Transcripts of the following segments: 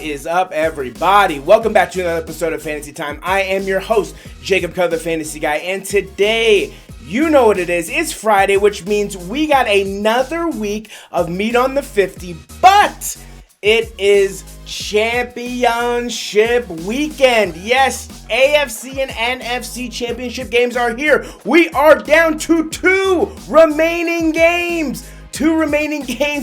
is up, everybody? Welcome back to another episode of Fantasy Time. I am your host, Jacob Coe, the Fantasy Guy, and today, you know what it is. It's Friday, which means we got another week of meat on the 50, but it is championship weekend. Yes, AFC and NFC championship games are here. We are down to two remaining games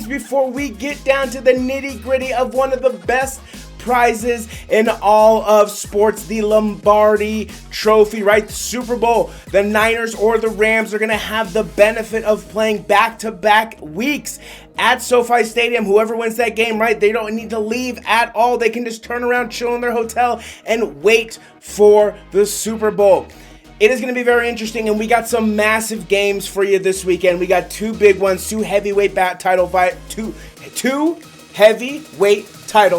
before we get down to the nitty-gritty of one of the best prizes in all of sports, the Lombardi Trophy, right? The Super Bowl. The Niners or the Rams are going to have the benefit of playing back-to-back weeks at SoFi Stadium. Whoever wins that game, right, they don't need to leave at all. They can just turn around, chill in their hotel, and wait for the Super Bowl. It is going to be very interesting, and we got some massive games for you this weekend. We got two big ones, two heavyweight title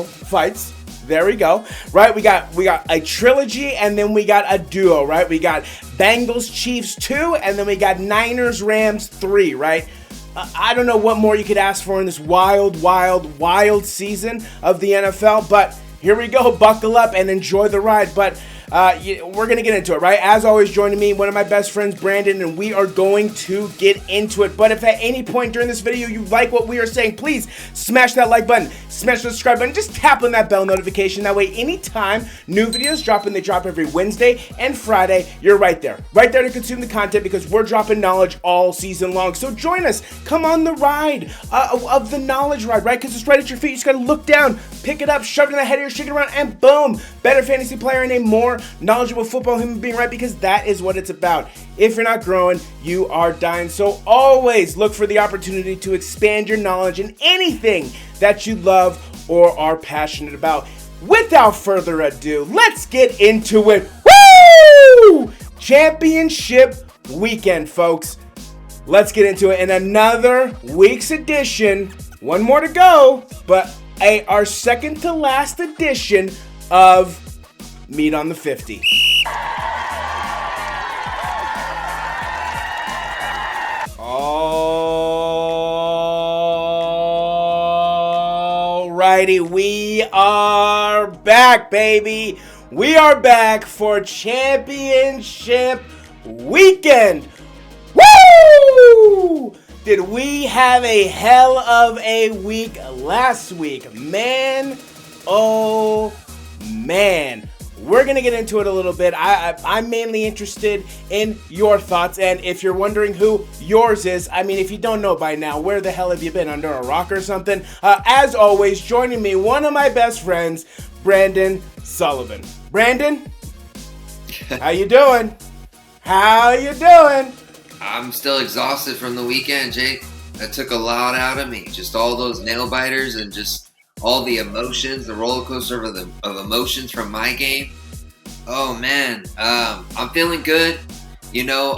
fights. There we go. Right, we got a trilogy, and then we got a duo, right? We got Bengals Chiefs 2, and then we got Niners Rams 3, right? I don't know what more you could ask for in this wild season of the NFL, but here we go. Buckle up and enjoy the ride. But we're going to get into it, right? As always, joining me, one of my best friends, Brandon, and we are going to get into it. But if at any point during this video you like what we are saying, please smash that like button, smash the subscribe button, just tap on that bell notification. That way, anytime new videos drop, and they drop every Wednesday and Friday, you're right there to consume the content, because we're dropping knowledge all season long. So join us. Come on the ride of the knowledge ride, right? Because it's right at your feet. You just got to look down, pick it up, shove it in the head of your, shake it around, and boom, better fantasy player and a more knowledgeable football human being, right? Because that is what it's about. If you're not growing, you are dying. So always look for the opportunity to expand your knowledge in anything that you love or are passionate about. Without further ado, let's get into it. Woo! Championship weekend, folks. Let's get into it in another week's edition. One more to go, but our second to last edition of Meat on the 50. Alrighty, we are back, baby. We are back for championship weekend. Woo! Did we have a hell of a week last week? Man, oh man. We're going to get into it a little bit. I'm mainly interested in your thoughts, and if you're wondering who yours is, I mean, if you don't know by now, where the hell have you been, under a rock or something? As always, joining me, one of my best friends, Brandon Sullivan. Brandon, how you doing? How you doing? I'm still exhausted from the weekend, Jake. That took a lot out of me. Just all those nail biters and just all the emotions, the roller coaster of emotions from my game. Oh man, I'm feeling good. You know,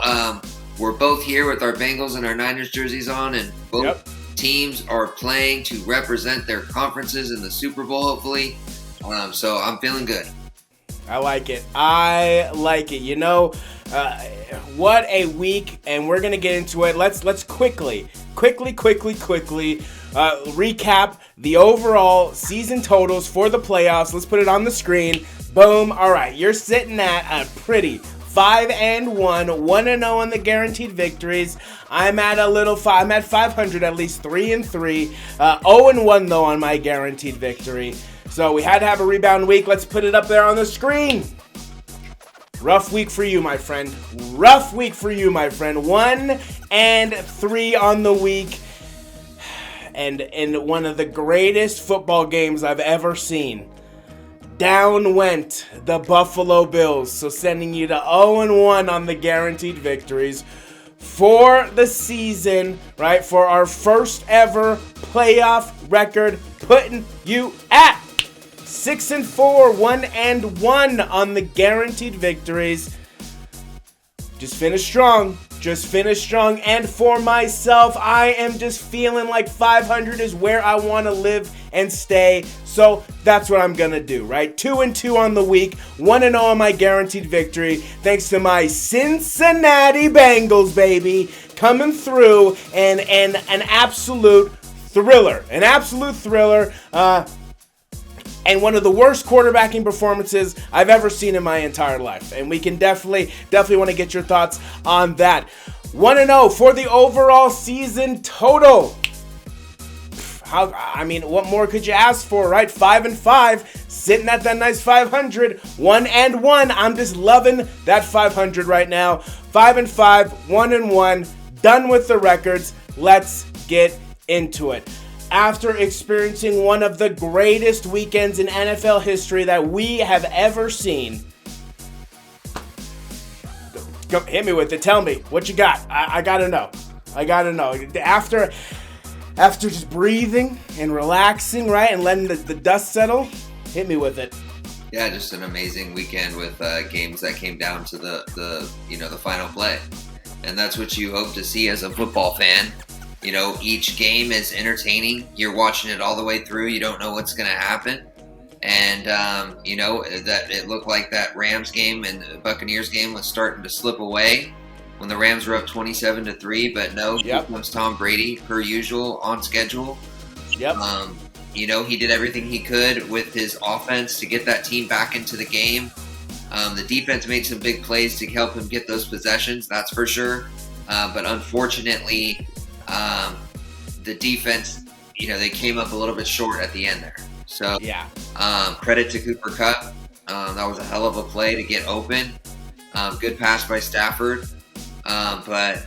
we're both here with our Bengals and our Niners jerseys on, and both teams are playing to represent their conferences in the Super Bowl, hopefully. So I'm feeling good. I like it. You know, what a week, and we're gonna get into it. Let's quickly recap the overall season totals for the playoffs. Let's put it on the screen. Boom. All right, you're sitting at a pretty 5-1, 1-0 on the guaranteed victories. I'm at I'm at 500, at least 3-3. 0-1 though on my guaranteed victory. So we had to have a rebound week. Let's put it up there on the screen. Rough week for you, my friend. 1-3 on the week. And in one of the greatest football games I've ever seen, down went the Buffalo Bills. So sending you to 0-1 on the guaranteed victories for the season, right? For our first ever playoff record, putting you at 6-4, 1-1 on the guaranteed victories. Just finish strong. And for myself, I am just feeling like 500 is where I want to live and stay. So that's what I'm going to do, right? 2-2 on the week, 1-0 on my guaranteed victory. Thanks to my Cincinnati Bengals, baby, coming through and an absolute thriller. and one of the worst quarterbacking performances I've ever seen in my entire life. And we can definitely want to get your thoughts on that. 1-0 for the overall season total. What more could you ask for, right? 5-5, sitting at that nice 500. 1-1. I'm just loving that 500 right now. 5-5, 1-1. Done with the records. Let's get into it. After experiencing one of the greatest weekends in NFL history that we have ever seen. Go, hit me with it. Tell me what you got. I gotta know. After just breathing and relaxing, right, and letting the dust settle, hit me with it. Yeah, just an amazing weekend with games that came down to the final play, and that's what you hope to see as a football fan. Each game is entertaining. You're watching it all the way through. You don't know what's going to happen, and that it looked like that Rams game and the Buccaneers game was starting to slip away when the Rams were up 27-3, but no, here comes Tom Brady, per usual, on schedule. Yep. He did everything he could with his offense to get that team back into the game. The defense made some big plays to help him get those possessions, that's for sure. But unfortunately, the defense, they came up a little bit short at the end there. So, credit to Cooper Kupp. That was a hell of a play to get open. Good pass by Stafford. But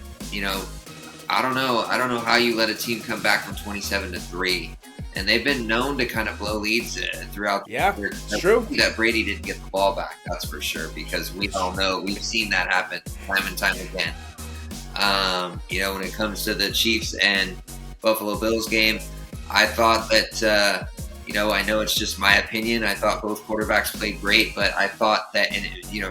I don't know how you let a team come back from 27-3, and they've been known to kind of blow leads throughout. Yeah, it's true. That Brady didn't get the ball back, that's for sure, because we all know we've seen that happen time and time again. When it comes to the Chiefs and Buffalo Bills game, I thought that. I know it's just my opinion. I thought both quarterbacks played great, but I thought that,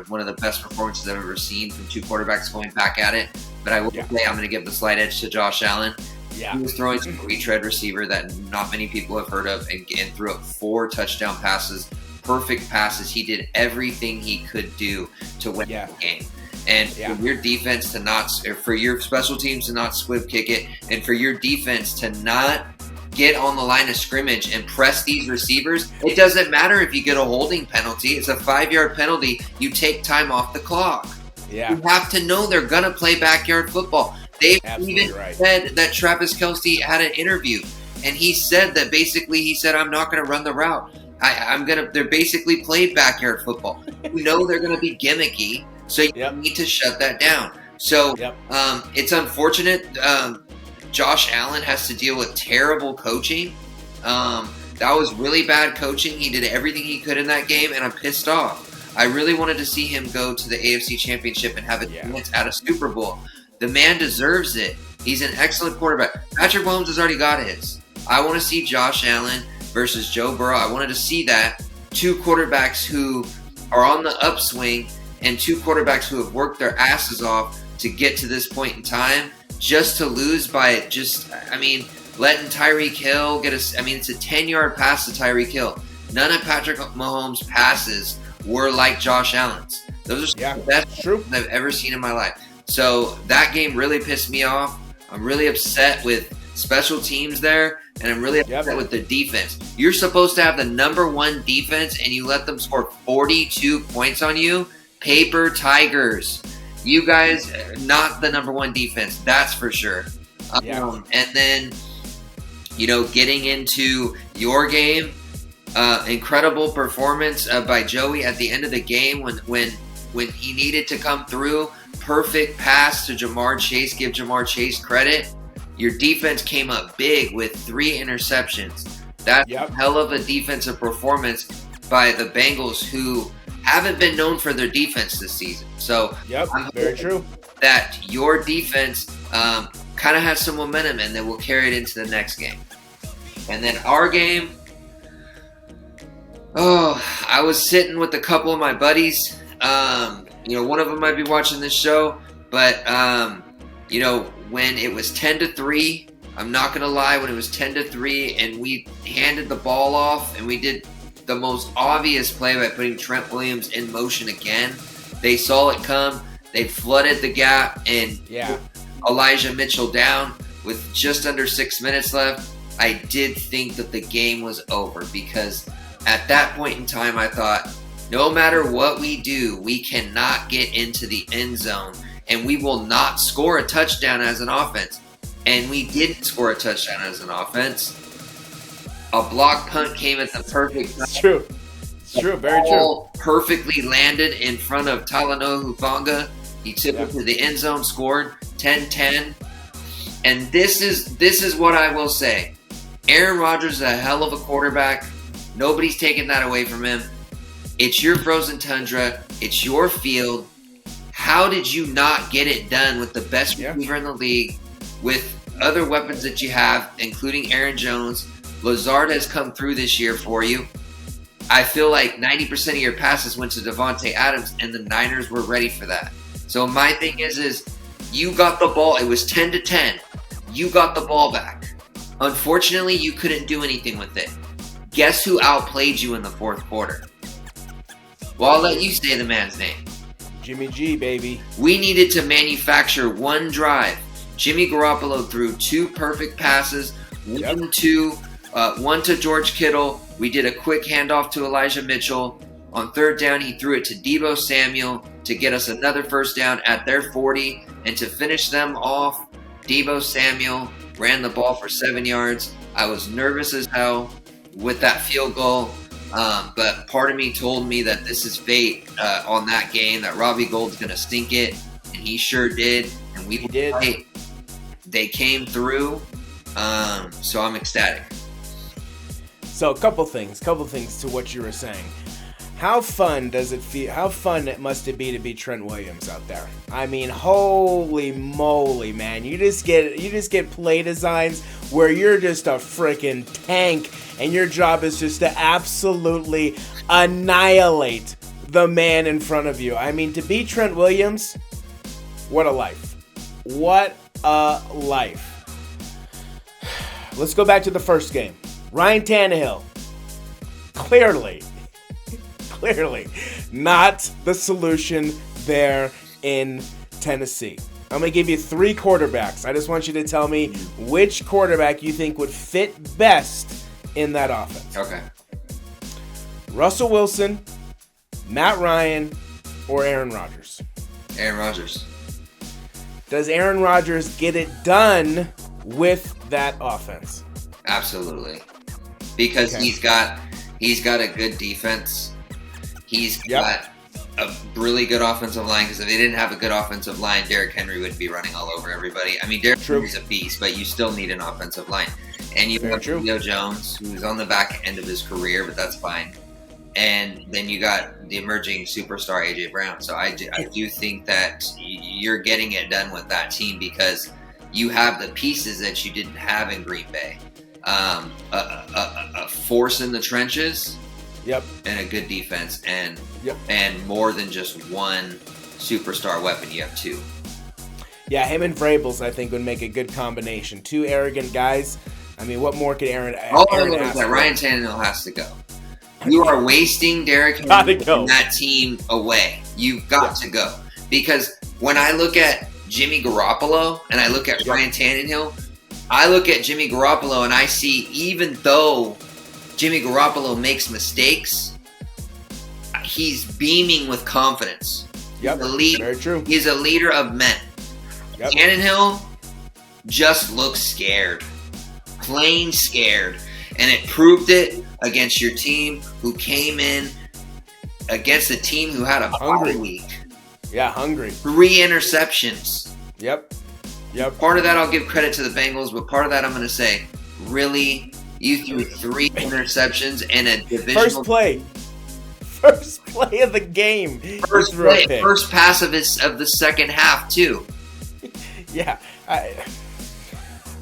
one of the best performances I've ever seen from two quarterbacks going back at it. But I will say I'm going to give the slight edge to Josh Allen. Yeah. He was throwing some retread receiver that not many people have heard of and threw up 4 touchdown passes, perfect passes. He did everything he could do to win the game. And for your defense to not, or for your special teams to not squib kick it, and for your defense to not get on the line of scrimmage and press these receivers, it doesn't matter if you get a holding penalty. It's a 5-yard penalty. You take time off the clock. Yeah. You have to know they're going to play backyard football. They've even said that Travis Kelce had an interview, and he said that basically, I'm not going to run the route. They're basically played backyard football. You know they're going to be gimmicky, so you need to shut that down. So it's unfortunate. Josh Allen has to deal with terrible coaching. That was really bad coaching. He did everything he could in that game, and I'm pissed off. I really wanted to see him go to the AFC Championship and have a chance at a Super Bowl. The man deserves it. He's an excellent quarterback. Patrick Mahomes has already got his. I want to see Josh Allen versus Joe Burrow. I wanted to see that. 2 quarterbacks who are on the upswing and 2 quarterbacks who have worked their asses off to get to this point in time, just to lose by letting Tyreek Hill get it's a 10-yard pass to Tyreek Hill. None of Patrick Mahomes' passes were like Josh Allen's. Those are the best I've ever seen in my life. So that game really pissed me off. I'm really upset with special teams there, and I'm really upset with the defense. You're supposed to have the number 1 defense, and you let them score 42 points on you? Paper Tigers. You guys, not the number 1 defense, that's for sure. And then, getting into your game, incredible performance by Joey at the end of the game when he needed to come through. Perfect pass to Jamar Chase. Give Jamar Chase credit. Your defense came up big with 3 interceptions. That's a hell of a defensive performance by the Bengals, who haven't been known for their defense this season. So I'm very true that your defense kind of has some momentum, and then we'll carry it into the next game. And then our game, I was sitting with a couple of my buddies. One of them might be watching this show, but when it was 10-3, I'm not gonna lie, when it was 10-3 and we handed the ball off and we did the most obvious play by putting Trent Williams in motion again, they saw it come, they flooded the gap, and Elijah Mitchell down with just under 6 minutes left. I did think that the game was over, because At that point in time, I thought, no matter what we do, we cannot get into the end zone, and we will not score a touchdown as an offense. And we didn't score a touchdown as an offense. A block punt came at the perfect time. It's true. It's true. Very true. Perfectly landed in front of Talanoa Hufanga. He took it to the end zone, scored 10-10. And this is what I will say. Aaron Rodgers is a hell of a quarterback. Nobody's taking that away from him. It's your frozen tundra. It's your field. How did you not get it done with the best receiver in the league, with other weapons that you have, including Aaron Jones? Lazard has come through this year for you. I feel like 90% of your passes went to Devontae Adams, and the Niners were ready for that. So my thing is you got the ball. It was 10-10. You got the ball back. Unfortunately, you couldn't do anything with it. Guess who outplayed you in the fourth quarter? Well, I'll let you say the man's name. Jimmy G, baby. We needed to manufacture one drive. Jimmy Garoppolo threw 2 perfect passes, one to George Kittle. We did a quick handoff to Elijah Mitchell. On third down, he threw it to Deebo Samuel to get us another first down at their 40. And to finish them off, Deebo Samuel ran the ball for 7 yards. I was nervous as hell with that field goal. But part of me told me that this is fate on that game, that Robbie Gould's going to stink it. And he sure did. And we did. They came through. So I'm ecstatic. So a couple things to what you were saying. How fun does it feel? How fun must it be to be Trent Williams out there? I mean, holy moly, man! You just get play designs where you're just a freaking tank, and your job is just to absolutely annihilate the man in front of you. I mean, to be Trent Williams, what a life! What a life! Let's go back to the first game. Ryan Tannehill, clearly not the solution there in Tennessee. I'm going to give you 3 quarterbacks. I just want you to tell me which quarterback you think would fit best in that offense. Okay. Russell Wilson, Matt Ryan, or Aaron Rodgers? Aaron Rodgers. Does Aaron Rodgers get it done with that offense? Absolutely. Because he's got a good defense. He's got a really good offensive line, because if they didn't have a good offensive line, Derrick Henry would be running all over everybody. I mean, Derrick Henry's a beast, but you still need an offensive line. And you have Julio Jones, who's on the back end of his career, but that's fine. And then you got the emerging superstar, A.J. Brown. So I do think that you're getting it done with that team, because you have the pieces that you didn't have in Green Bay. A force in the trenches. Yep. And a good defense, and more than just one superstar weapon. You have 2. Yeah, him and Vrabels, I think, would make a good combination. 2 arrogant guys. I mean, what more could Aaron ask? That Ryan Tannehill has to go. You are wasting Derrick Henry and that team away. You've got to go. Because when I look at Jimmy Garoppolo and I look at Ryan Tannehill, I look at Jimmy Garoppolo and I see, even though Jimmy Garoppolo makes mistakes, he's beaming with confidence. Yep, very true. He's a leader of men. Yep. Tannehill just looks scared. Plain scared. And it proved it against your team, who came in against a team who had a bye week. Yeah, hungry. 3 interceptions. Yep. Part of that I'll give credit to the Bengals, but part of that I'm going to say, really? You threw 3 interceptions in a divisional... First play of the game. First pass of the second half, too. Yeah.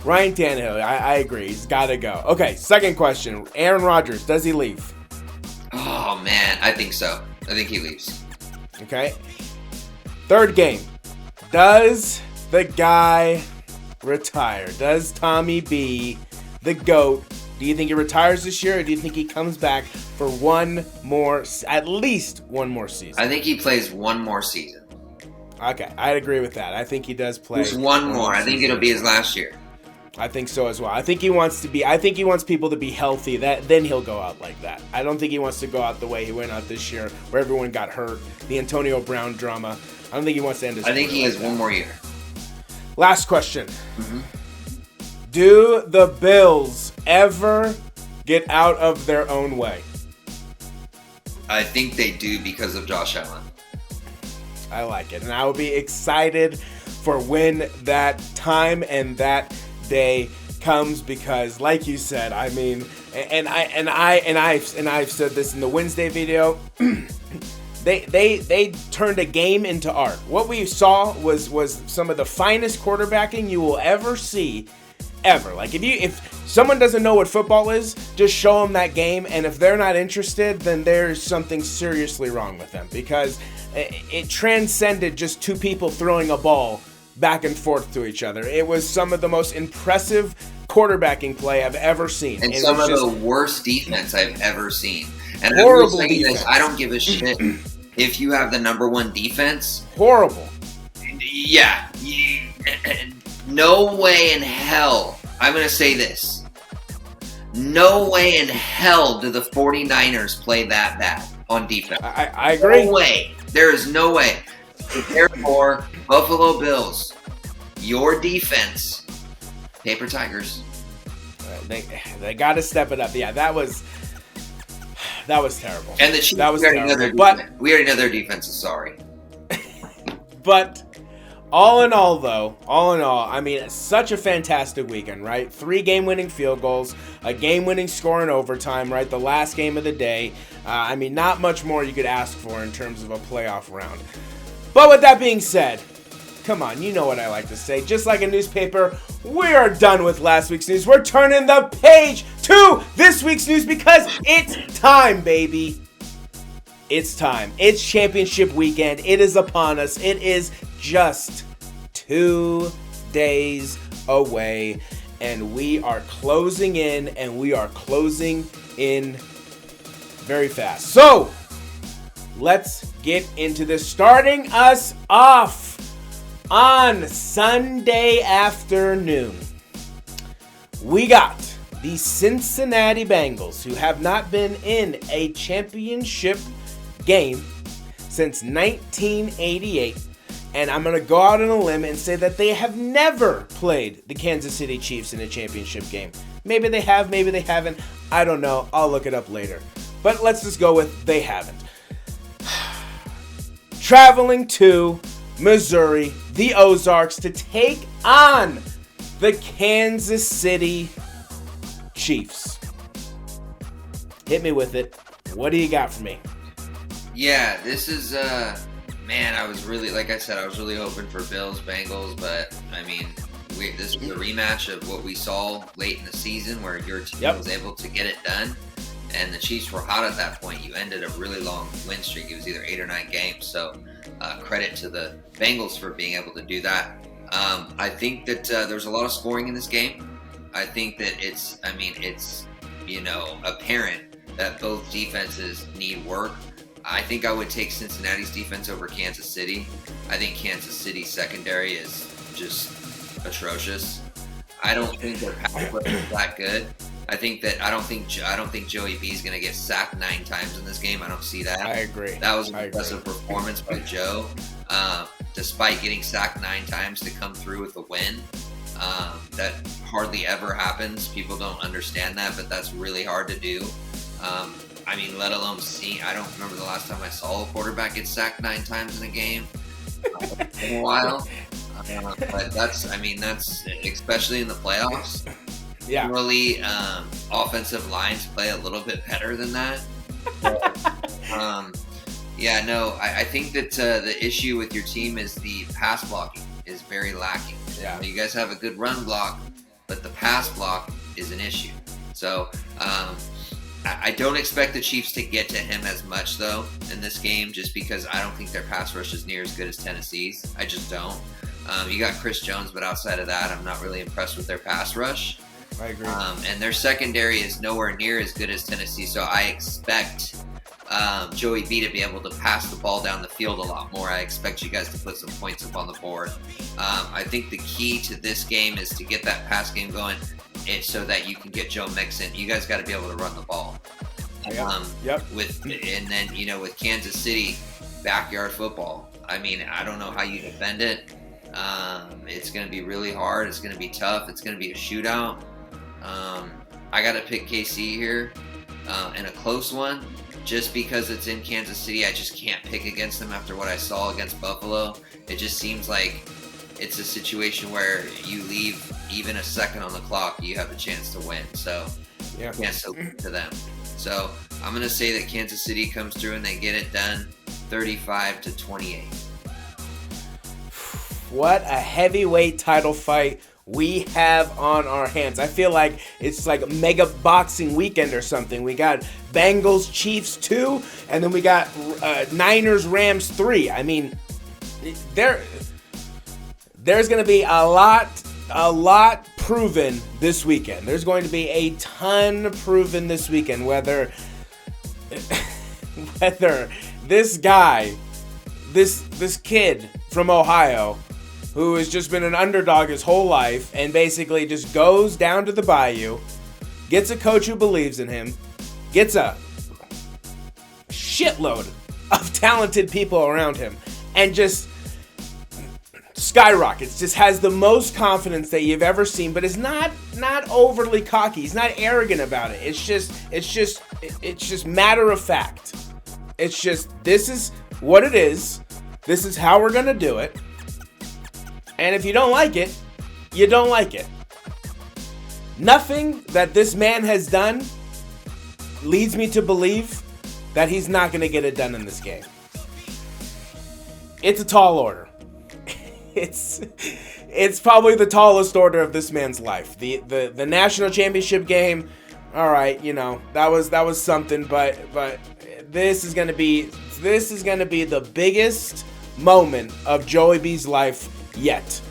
Ryan Tannehill, I agree. He's got to go. Okay, second question. Aaron Rodgers, does he leave? Oh, man. I think so. I think he leaves. Okay. Third game. Does the guy retire? Does Tommy B, the GOAT, do you think he retires this year, or do you think he comes back for at least one more season? I think he plays one more season. Okay, I'd agree with that. I think he does play. Just one more. I think it'll be his last year. I think so as well. I think he wants people to be healthy. Then he'll go out like that. I don't think he wants to go out the way he went out this year, where everyone got hurt. The Antonio Brown drama. I don't think he wants to end his career. I think he has one more year. Last question. Do the Bills ever get out of their own way? I think they do because of Josh Allen. I like it, and I will be excited for when that time and that day comes, because, like you said, I mean, and I've said this in the Wednesday video. They turned a game into art. What we saw was some of the finest quarterbacking you will ever see, ever. Like, if someone doesn't know what football is, just show them that game, and if they're not interested, then there's something seriously wrong with them, because it transcended just two people throwing a ball back and forth to each other. It was some of the most impressive quarterbacking play I've ever seen. And some of the worst defense I've ever seen. And horrible I'm saying defense. this, I don't give a shit if you have the number one defense. Horrible. Yeah. No way in hell. I'm going to say this. No way in hell do the 49ers play that bad on defense. I agree. No way. There is no way. Therefore, Buffalo Bills, your defense, paper tigers. They got to step it up. Yeah, that was terrible. And the Chiefs, that was we already know their defense is sorry. But all in all, I mean, it's such a fantastic weekend, right? 3 game-winning field goals, a game-winning score in overtime, right? The last game of the day. I mean, not much more you could ask for in terms of a playoff round. But with that being said, come on, you know what I like to say. Just like a newspaper, we are done with last week's news. We're turning the page to this week's news because it's time, baby. It's time. It's championship weekend. It is upon us. It is just 2 days away, and we are closing in, and we are closing in very fast. So, let's get into this. Starting us off on Sunday afternoon, we got the Cincinnati Bengals, who have not been in a championship game since 1988. And I'm going to go out on a limb and say that they have never played the Kansas City Chiefs in a championship game. Maybe they have, maybe they haven't. I don't know. I'll look it up later. But let's just go with they haven't. Traveling to Missouri, the Ozarks, to take on the Kansas City Chiefs. Hit me with it. What do you got for me? Yeah, this is, man, I was really hoping for Bills, Bengals, but, I mean, this was a rematch of what we saw late in the season where your team was able to get it done, and the Chiefs were hot at that point. You ended a really long win streak. It was either 8 or 9 games, so credit to the Bengals for being able to do that. I think that there's a lot of scoring in this game. I think that it's apparent that both defenses need work. I think I would take Cincinnati's defense over Kansas City. I think Kansas City's secondary is just atrocious. I don't think their pass rush is that good. I don't think Joey B is going to get sacked 9 times in this game. I don't see that. I agree. That was an impressive performance by Joe, despite getting sacked 9 times to come through with a win. That hardly ever happens. People don't understand that, but that's really hard to do. Let alone I don't remember the last time I saw a quarterback get sacked 9 times in a game. It's been a while. But that's especially in the playoffs. Yeah. Really, offensive lines play a little bit better than that. But, I think that the issue with your team is the pass blocking is very lacking. Yeah. You guys have a good run block, but the pass block is an issue. So, I don't expect the Chiefs to get to him as much, though, in this game, just because I don't think their pass rush is near as good as Tennessee's. I just don't. You got Chris Jones, but outside of that, I'm not really impressed with their pass rush. I agree. And their secondary is nowhere near as good as Tennessee, so I expect Joey B to be able to pass the ball down the field a lot more. I expect you guys to put some points up on the board. I think the key to this game is to get that pass game going so that you can get Joe Mixon. You guys got to be able to run the ball. And then, with Kansas City, backyard football. I mean, I don't know how you defend it. It's going to be really hard. It's going to be tough. It's going to be a shootout. I got to pick KC here in a close one. Just because it's in Kansas City, I just can't pick against them after what I saw against Buffalo. It just seems like it's a situation where you leave even a second on the clock, you have a chance to win. So, you can't still to them. So, I'm going to say that Kansas City comes through and they get it done 35-28. What a heavyweight title fight we have on our hands. I feel like it's like a mega boxing weekend or something. We got Bengals Chiefs 2, and then we got Niners Rams 3. I mean, there's going to be a lot proven this weekend. There's going to be a ton proven this weekend, whether this guy, this kid from Ohio, who has just been an underdog his whole life and basically just goes down to the bayou, gets a coach who believes in him, gets a shitload of talented people around him, and just skyrockets, just has the most confidence that you've ever seen, but is not overly cocky. He's not arrogant about it. It's just matter of fact. It's just, this is what it is. This is how we're going to do it. And if you don't like it, you don't like it. Nothing that this man has done leads me to believe that he's not going to get it done in this game. It's a tall order. It's probably the tallest order of this man's life. The national championship game, all right, that was something, but this is going to be the biggest moment of Joey B's life yet.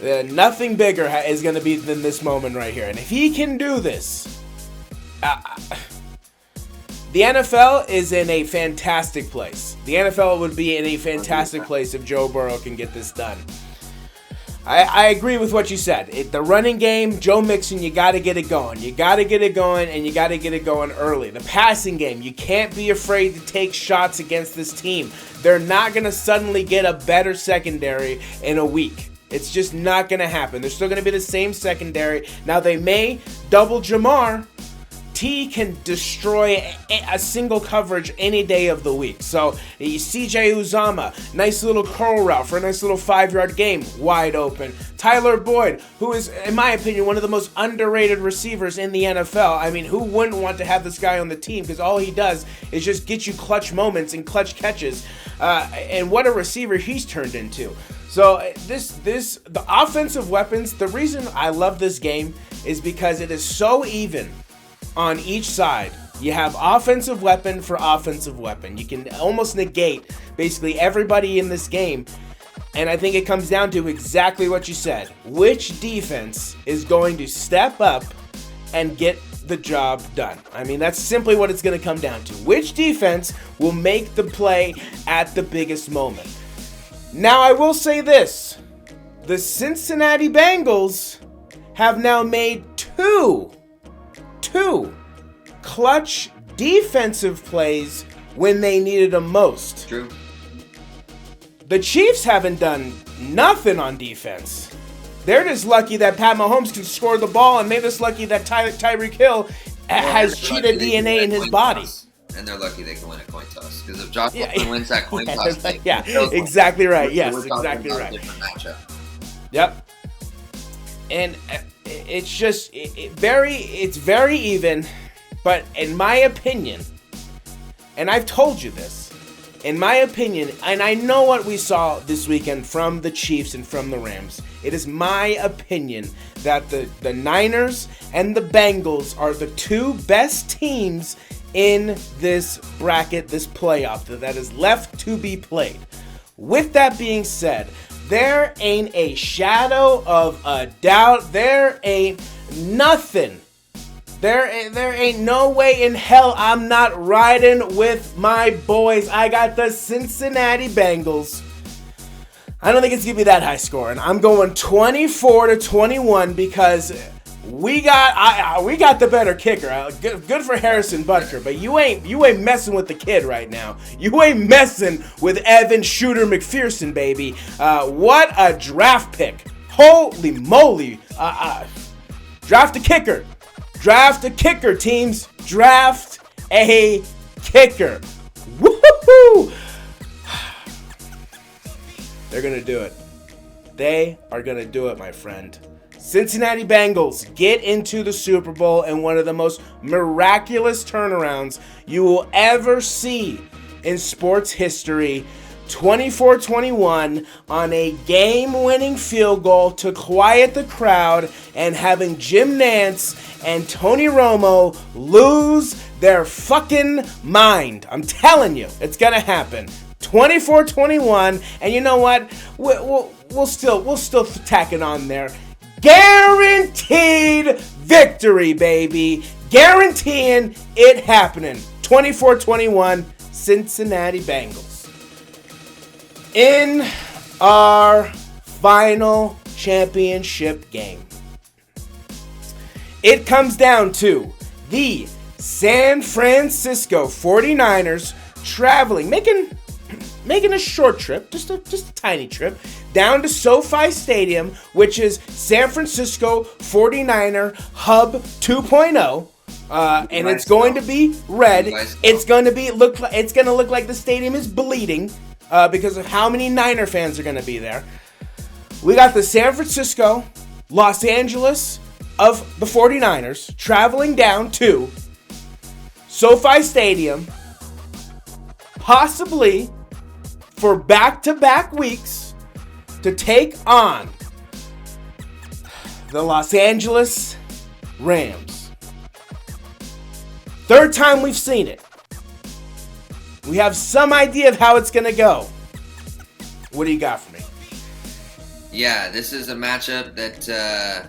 Nothing bigger is going to be than this moment right here. And if he can do this, the NFL is in a fantastic place. The NFL would be in a fantastic place if Joe Burrow can get this done. I agree with what you said. The running game, Joe Mixon, you got to get it going. You got to get it going, and you got to get it going early. The passing game, you can't be afraid to take shots against this team. They're not going to suddenly get a better secondary in a week. It's just not going to happen. They're still going to be the same secondary. Now, they may double Jamar. T can destroy a single coverage any day of the week. So, CJ Uzomah, nice little curl route for a nice little 5-yard game, wide open. Tyler Boyd, who is, in my opinion, one of the most underrated receivers in the NFL. I mean, who wouldn't want to have this guy on the team? Because all he does is just get you clutch moments and clutch catches. And what a receiver he's turned into. So, the offensive weapons, the reason I love this game is because it is so even. On each side, you have offensive weapon for offensive weapon. You can almost negate basically everybody in this game. And I think it comes down to exactly what you said. Which defense is going to step up and get the job done? I mean, that's simply what it's going to come down to. Which defense will make the play at the biggest moment? Now, I will say this. The Cincinnati Bengals have now made two clutch defensive plays when they needed them most. True. The Chiefs haven't done nothing on defense. They're just lucky that Pat Mahomes can score the ball, and they're just lucky that Tyreek Hill has cheetah DNA in his body. And they're lucky they can win a coin toss. Because if Josh Allen wins that coin toss, exactly right. Yes, exactly right. Different matchup. Yep. And it's just it's very even. But in my opinion, and I've told you this, in my opinion, and I know what we saw this weekend from the Chiefs and from the Rams, it is my opinion that the Niners and the Bengals are the two best teams in this bracket, this playoff, that is left to be played. With that being said, there ain't a shadow of a doubt, there ain't nothing There ain't no way in hell I'm not riding with my boys. I got the Cincinnati Bengals. I don't think it's gonna be that high scoring. I'm going 24-21 because we got the better kicker. Good for Harrison Butker, but you ain't messing with the kid right now. You ain't messing with Evan Shooter McPherson, baby. What a draft pick! Holy moly! Draft a kicker. Draft a kicker, teams. Draft a kicker. Woo-hoo-hoo! They're going to do it. They are going to do it, my friend. Cincinnati Bengals get into the Super Bowl in one of the most miraculous turnarounds you will ever see in sports history. 24-21 on a game-winning field goal to quiet the crowd and having Jim Nantz and Tony Romo lose their fucking mind. I'm telling you, it's gonna happen. 24-21, and you know what? We'll still tack it on there. Guaranteed victory, baby. Guaranteeing it happening. 24-21, Cincinnati Bengals. In our final championship game, it comes down to the San Francisco 49ers traveling, making a short trip, just a tiny trip, down to SoFi Stadium, which is San Francisco 49er Hub 2.0. And it's going to be red. It's going to look like the stadium is bleeding. Because of how many Niner fans are going to be there. We got the San Francisco, Los Angeles of the 49ers traveling down to SoFi Stadium, possibly for back-to-back weeks, to take on the Los Angeles Rams. Third time we've seen it. We have some idea of how it's going to go. What do you got for me? Yeah, this is a matchup that, I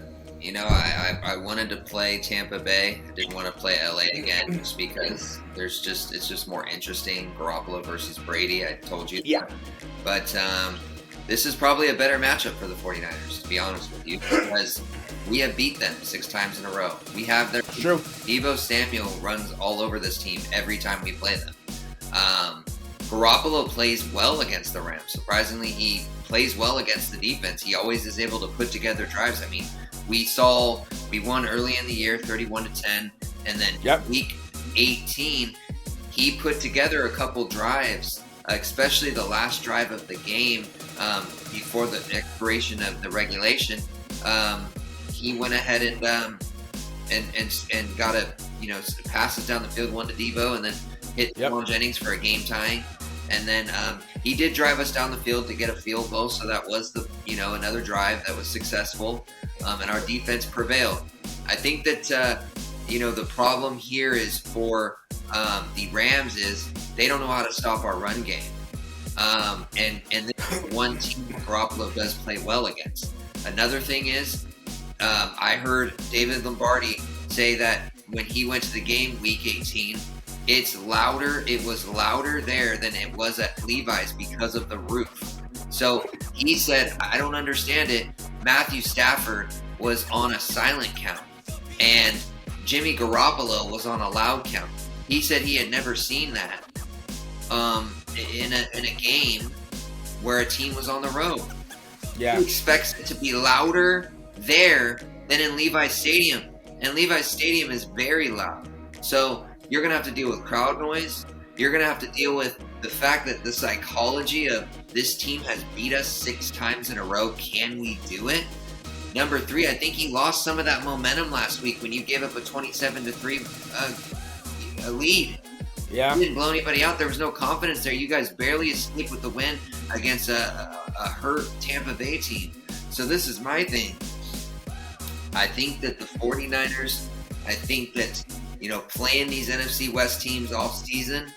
wanted to play Tampa Bay. I didn't want to play LA again just because it's just more interesting. Garoppolo versus Brady, I told you. Yeah. But this is probably a better matchup for the 49ers, to be honest with you, because we have beat them 6 times in a row. We have their... True. Deebo Samuel runs all over this team every time we play them. Garoppolo plays well against the Rams. Surprisingly, he plays well against the defense. He always is able to put together drives. I mean, we won early in the year, 31-10, and then week 18, he put together a couple drives, especially the last drive of the game before the expiration of the regulation. He went ahead and got passes down the field, one to Deebo, and then hit Jamal Jennings for a game tying. And then he did drive us down the field to get a field goal, so that was another drive that was successful, and our defense prevailed. I think that the problem here is for the Rams is they don't know how to stop our run game, and this is one team Garoppolo does play well against. Another thing is I heard David Lombardi say that when he went to the game week 18. It was louder there than it was at Levi's because of the roof. So he said, I don't understand it. Matthew Stafford was on a silent count and Jimmy Garoppolo was on a loud count. He said he had never seen that in a game where a team was on the road. Yeah. He expects it to be louder there than in Levi's Stadium. And Levi's Stadium is very loud. So you're going to have to deal with crowd noise. You're going to have to deal with the fact that the psychology of this team has beat us 6 times in a row. Can we do it? Number 3, I think he lost some of that momentum last week when you gave up a 27-3 lead. Yeah. You didn't blow anybody out. There was no confidence there. You guys barely escaped with the win against a hurt Tampa Bay team. So this is my thing. I think that the 49ers, playing these NFC West teams all season,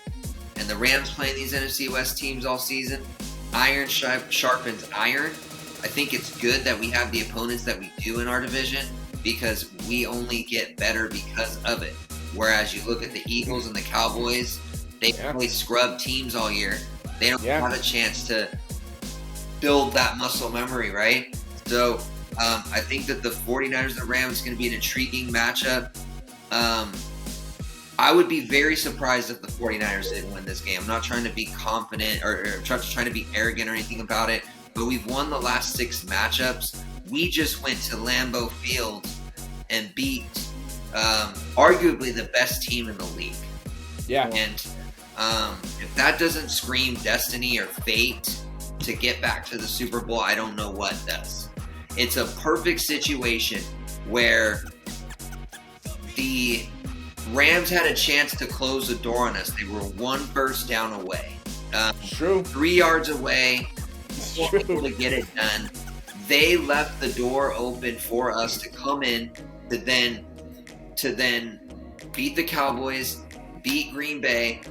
and the Rams playing these NFC West teams all season, iron sharpens iron. I think it's good that we have the opponents that we do in our division. because we only get better because of it. Whereas you look at the Eagles and the Cowboys, they play scrub teams all year. They don't have a chance to build that muscle memory, right? So I think that the 49ers and the Rams is going to be an intriguing matchup. I would be very surprised if the 49ers didn't win this game. I'm not trying to be confident or trying to be arrogant or anything about it, but we've won the last 6 matchups. We just went to Lambeau Field and beat arguably the best team in the league. Yeah. And if that doesn't scream destiny or fate to get back to the Super Bowl, I don't know what does. It's a perfect situation where the Rams had a chance to close the door on us. They were 1 first down away. True. 3 yards away, able to get it done. They left the door open for us to come in to then beat the Cowboys, beat Green Bay.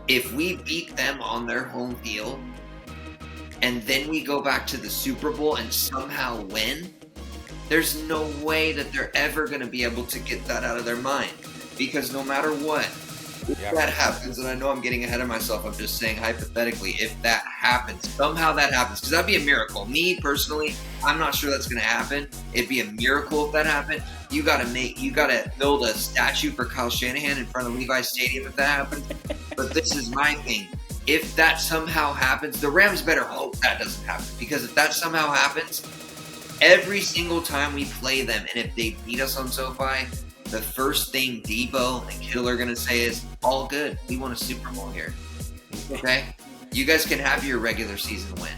If we beat them on their home field, and then we go back to the Super Bowl and somehow win, there's no way that they're ever going to be able to get that out of their mind. Because no matter what, if that happens, and I know I'm getting ahead of myself, I'm just saying hypothetically, if that happens, somehow that happens, because that'd be a miracle. Me, personally, I'm not sure that's going to happen. It'd be a miracle if that happened. You got to build a statue for Kyle Shanahan in front of Levi's Stadium if that happens. But this is my thing. If that somehow happens, the Rams better hope that doesn't happen. Because if that somehow happens, every single time we play them, and if they beat us on SoFi, the first thing Debo and Kittle are going to say is, all good. We won a Super Bowl here. Okay? You guys can have your regular season win.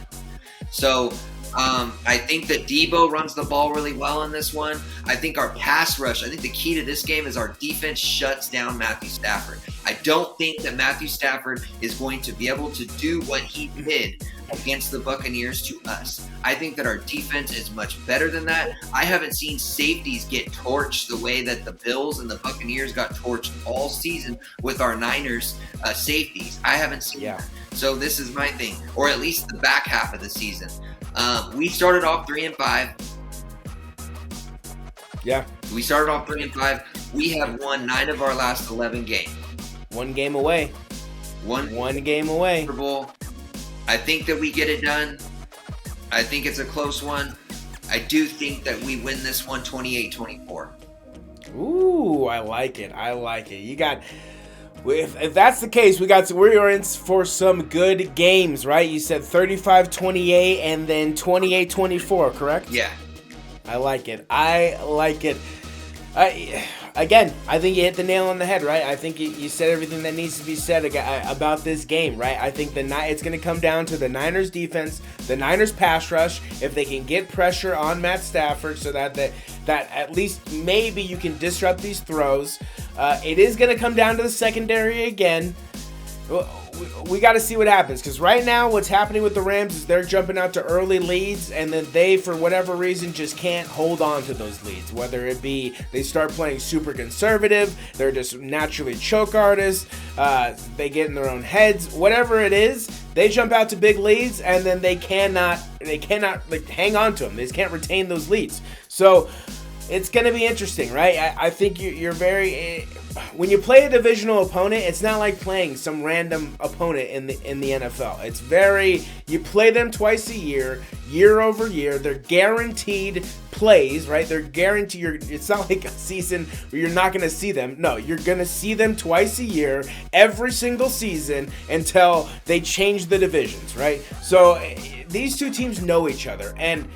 So I think that Debo runs the ball really well in this one. I think our pass rush, I think the key to this game is our defense shuts down Matthew Stafford. I don't think that Matthew Stafford is going to be able to do what he did against the Buccaneers to us. I think that our defense is much better than that. I haven't seen safeties get torched the way that the Bills and the Buccaneers got torched all season with our Niners safeties. I haven't seen that. So this is my thing, or at least the back half of the season. We started off 3-5. Yeah. We started off 3-5. We have won 9 of our last 11 games. 1 game away. One game away. Super Bowl. I think that we get it done. I think it's a close one. I do think that we win this one 28-24. Ooh, I like it. You got... If that's the case, we're in for some good games, right? You said 35-28 and then 28-24, correct? Yeah. I like it. Again, I think you hit the nail on the head, right? I think you said everything that needs to be said about this game, right? I think it's going to come down to the Niners defense, the Niners pass rush, if they can get pressure on Matt Stafford so that at least maybe you can disrupt these throws. It is going to come down to the secondary again. We got to see what happens, because right now what's happening with the Rams is they're jumping out to early leads, and then they, for whatever reason, just can't hold on to those leads. Whether it be they start playing super conservative, they're just naturally choke artists, they get in their own heads, whatever it is, they jump out to big leads, and then they cannot hang on to them. They just can't retain those leads. So it's going to be interesting, right? I think you're very... When you play a divisional opponent, it's not like playing some random opponent in the NFL. It's you play them twice a year over year. They're guaranteed plays, right? They're guaranteed. It's not like a season where you're not going to see them. No, you're going to see them twice a year, every single season, until they change the divisions, right? So these two teams know each other, and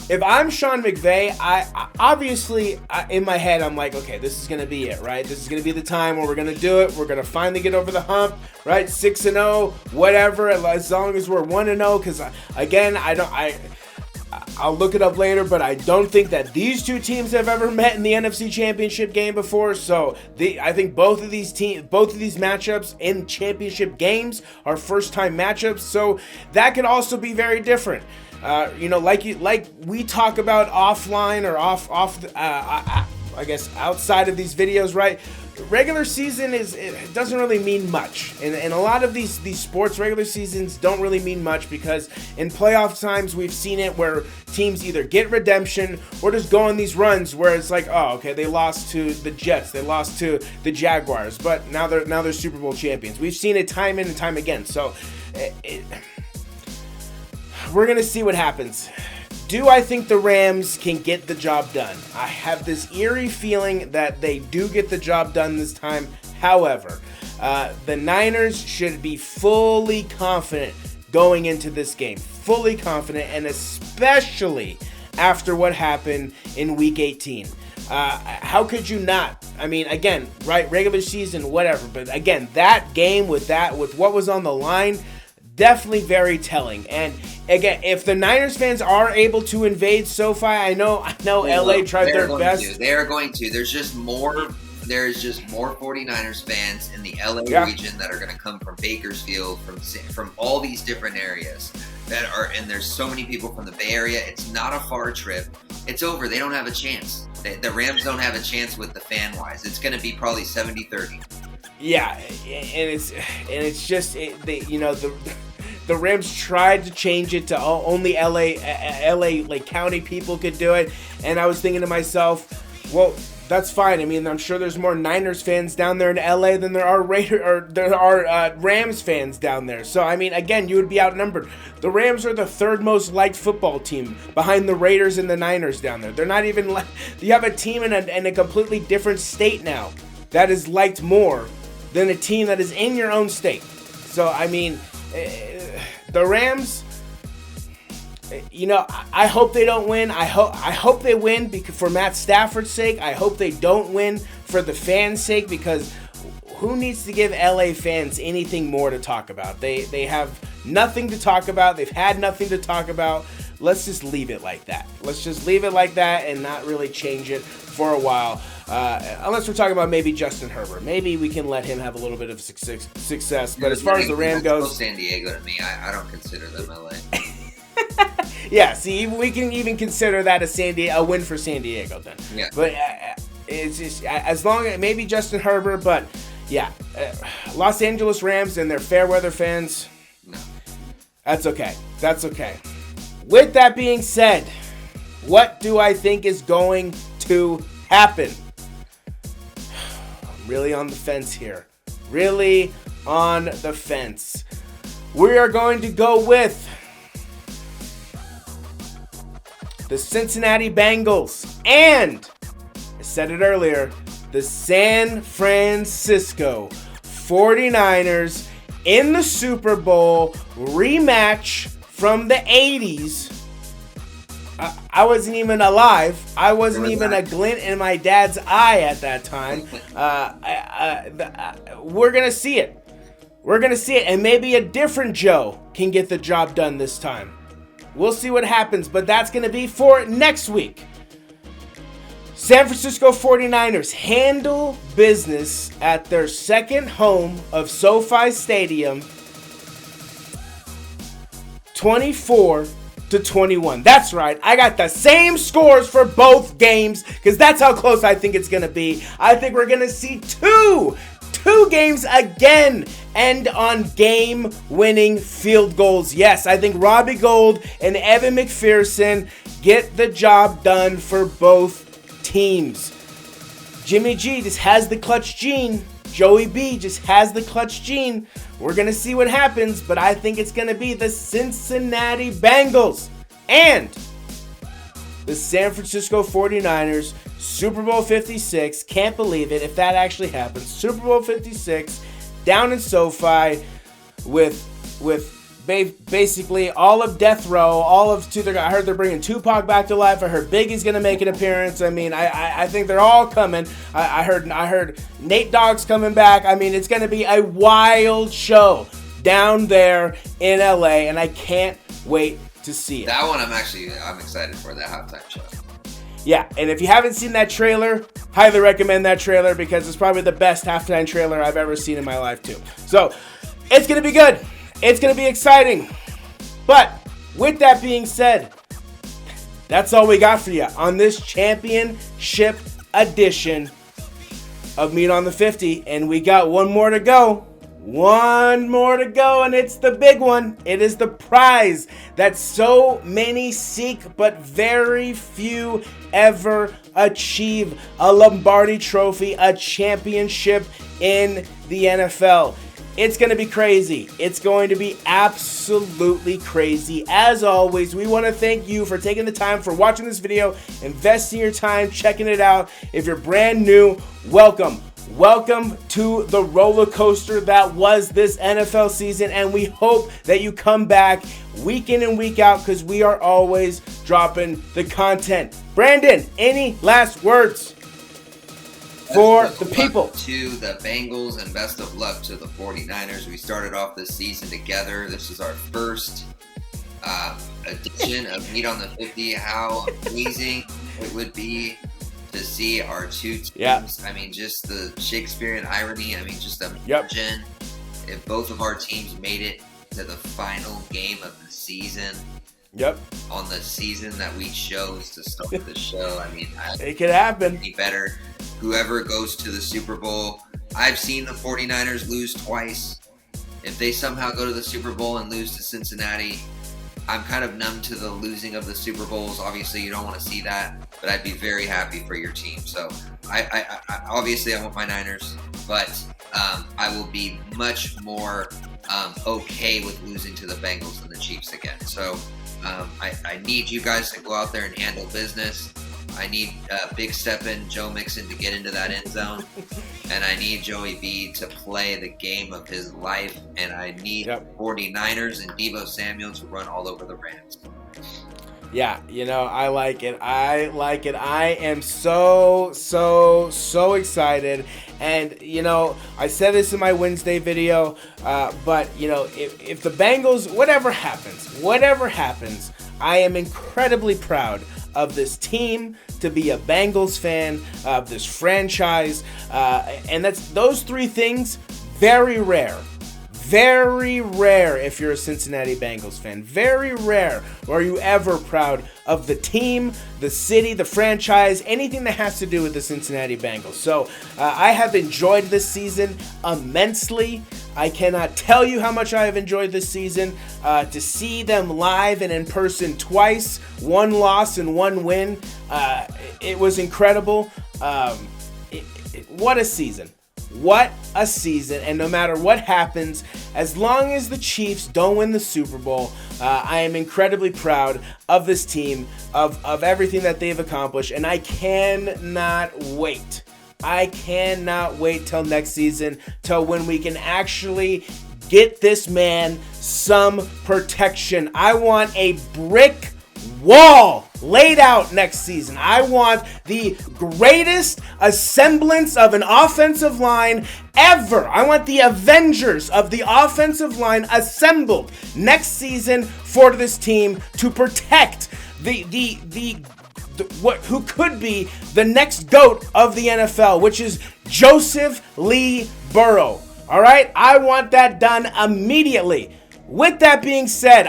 if I'm Sean McVay, I obviously in my head I'm like, okay, this is gonna be it, right? This is gonna be the time where we're gonna do it. We're gonna finally get over the hump, right? 6-0, whatever. As long as we're 1-0, because again, I'll look it up later, but I don't think that these two teams have ever met in the NFC Championship game before. So I think both of these matchups in championship games are first-time matchups. So that could also be very different. Like we talk about offline or I guess outside of these videos, right? regular season it doesn't really mean much. And a lot of these sports, regular seasons don't really mean much because in playoff times we've seen it where teams either get redemption or just go on these runs where it's like, oh, okay, they lost to the Jets, they lost to the Jaguars, but now they're Super Bowl champions. We've seen it time in and time again. So we're going to see what happens. Do I think the Rams can get the job done? I have this eerie feeling that they do get the job done this time. However, the Niners should be fully confident going into this game. Fully confident, and especially after what happened in Week 18. How could you not? I mean, again, right, regular season, whatever. But again, that game with what was on the line, definitely very telling. And again, if the Niners fans are able to invade SoFi, I know LA tried their best. They're going to. There's just more 49ers fans in the LA region that are going to come from Bakersfield, from all these different areas and there's so many people from the Bay Area. It's not a far trip. It's over. They don't have a chance. The Rams don't have a chance with the fan wise. It's going to be probably 70-30. Yeah, and it's just the Rams tried to change it to only LA like county people could do it, and I was thinking to myself, well, that's fine. I mean, I'm sure there's more Niners fans down there in LA than there are Rams fans down there. So I mean, again, you would be outnumbered. The Rams are the third most liked football team behind the Raiders and the Niners down there. They're not even you have a team in a completely different state now that is liked more than a team that is in your own state. So I mean, the Rams, I hope they don't win. I hope they win because for Matt Stafford's sake. I hope they don't win for the fans' sake, because who needs to give LA fans anything more to talk about? They have nothing to talk about. They've had nothing to talk about. Let's just leave it like that. Let's just leave it like that and not really change it for a while. Unless we're talking about maybe Justin Herbert. Maybe we can let him have a little bit of success. But as far as the Ram goes, San Diego to me, I don't consider them LA. Yeah, see, we can even consider that a win for San Diego then. Yeah. But it's just as long as maybe Justin Herbert, but yeah, Los Angeles Rams and their fair weather fans. No. That's okay. That's okay. With that being said, what do I think is going to happen? I'm really on the fence here. Really on the fence. We are going to go with the Cincinnati Bengals and, I said it earlier, the San Francisco 49ers in the Super Bowl rematch from the 80s. I wasn't even alive. I wasn't even a glint in my dad's eye at that time. We're going to see it. We're going to see it. And maybe a different Joe can get the job done this time. We'll see what happens, but that's going to be for next week. San Francisco 49ers handle business at their second home of SoFi Stadium, 24-21. That's right. I got the same scores for both games because that's how close I think it's going to be. I think we're going to see two games again end on game-winning field goals. Yes, I think Robbie Gould and Evan McPherson get the job done for both teams. Jimmy G just has the clutch gene. Joey B just has the clutch gene. We're going to see what happens, but I think it's going to be the Cincinnati Bengals and the San Francisco 49ers, Super Bowl 56. Can't believe it if that actually happens. Super Bowl 56 down in SoFi with basically all of Death Row, I heard they're bringing Tupac back to life. I heard Biggie's going to make an appearance. I mean, I think they're all coming. I heard Nate Dogg's coming back. I mean, it's going to be a wild show down there in LA, and I can't wait to see it. That one I'm excited for, that halftime show. Yeah, and if you haven't seen that trailer, highly recommend that trailer because it's probably the best halftime trailer I've ever seen in my life too. So, it's going to be good. It's going to be exciting. But with that being said, that's all we got for you on this championship edition of Meat on the 50, and we got one more to go. One more to go, and it's the big one. It is the prize that so many seek, but very few ever achieve: a Lombardi Trophy, a championship in the NFL. It's going to be crazy. It's going to be absolutely crazy. As always, we want to thank you for taking the time for watching this video, investing your time, checking it out. If you're brand new, welcome. Welcome to the roller coaster that was this NFL season, and we hope that you come back week in and week out because we are always dropping the content. Brandon, any last words for the people? To the Bengals, and best of luck to the 49ers. We started off this season together. This is our first edition of Meat on the 50. How amazing it would be to see our two teams. Yeah. I mean, just the Shakespearean irony. I mean, just imagine if both of our teams made it to the final game of the season. Yep. On the season that we chose to start the show. I mean, it could happen. Be better. Whoever goes to the Super Bowl. I've seen the 49ers lose twice. If they somehow go to the Super Bowl and lose to Cincinnati, I'm kind of numb to the losing of the Super Bowls. Obviously, you don't want to see that, but I'd be very happy for your team. So, I obviously I want my Niners, but I will be much more okay with losing to the Bengals and the Chiefs again. So, I need you guys to go out there and handle business. I need Big Steppin', Joe Mixon to get into that end zone. And I need Joey B to play the game of his life. And I need 49ers and Deebo Samuel to run all over the Rams. Yeah, I like it. I am so excited. And, I said this in my Wednesday video, but, if the Bengals, whatever happens, I am incredibly proud of this team, to be a Bengals fan, of this franchise, and those three things, very rare if you're a Cincinnati Bengals fan. Very rare are you ever proud of the team, the city, the franchise, anything that has to do with the Cincinnati Bengals. So I have enjoyed this season immensely. I cannot tell you how much I have enjoyed this season. To see them live and in person twice, one loss and one win, it was incredible. What a season. What a season. And no matter what happens, as long as the Chiefs don't win the Super Bowl, I am incredibly proud of this team, of everything that they've accomplished, and I cannot wait. I cannot wait till next season, till when we can actually get this man some protection. I want a brick wall laid out next season. I want the greatest assemblance of an offensive line ever. I want the Avengers of the offensive line assembled next season for this team to protect who could be the next GOAT of the NFL, which is Joseph Lee Burrow. All right? I want that done immediately. With that being said,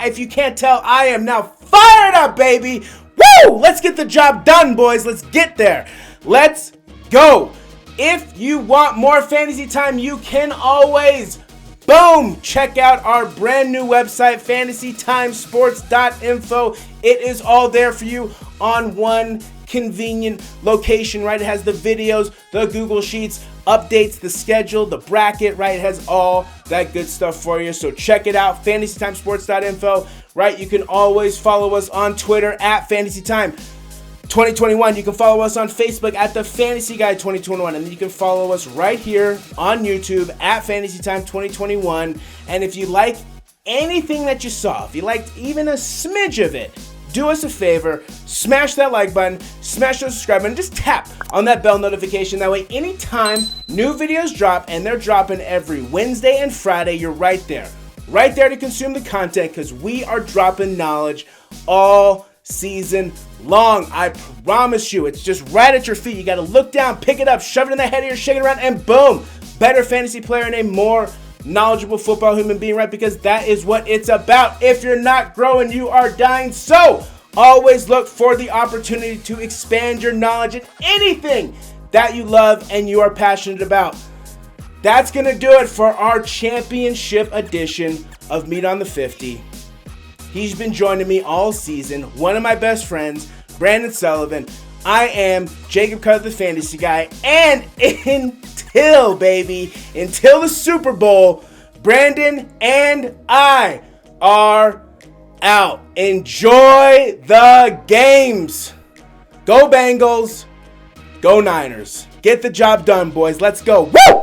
if you can't tell, I am now fired up, baby. Woo! Let's get the job done, boys. Let's get there. Let's go. If you want more fantasy time, you can always, boom, check out our brand new website, fantasytimesports.info. It is all there for you on one convenient location, right? It has the videos, the Google Sheets, updates, the schedule, the bracket, right? It has all that good stuff for you. So check it out, fantasytimesports.info, right? You can always follow us on Twitter at FantasyTime2021. You can follow us on Facebook at The Fantasy Guy 2021. And then you can follow us right here on YouTube at FantasyTime2021. And if you like anything that you saw, if you liked even a smidge of it, do us a favor, smash that like button, smash the subscribe button, just tap on that bell notification. That way, anytime new videos drop, and they're dropping every Wednesday and Friday, you're right there to consume the content, because we are dropping knowledge all season long. I promise you, it's just right at your feet. You got to look down, pick it up, shove it in the head of your, shake it around, and boom, better fantasy player and a more knowledgeable football human being, right? Because that is what it's about. If you're not growing, you are dying. So always look for the opportunity to expand your knowledge in anything that you love and you are passionate about. That's going to do it for our championship edition of Meat on the 50. He's been joining me all season, one of my best friends, Brandon Sullivan. I am Jacob Cutter, the fantasy guy, and until the Super Bowl, Brandon and I are out. Enjoy the games. Go Bengals, go Niners. Get the job done, boys. Let's go. Woo!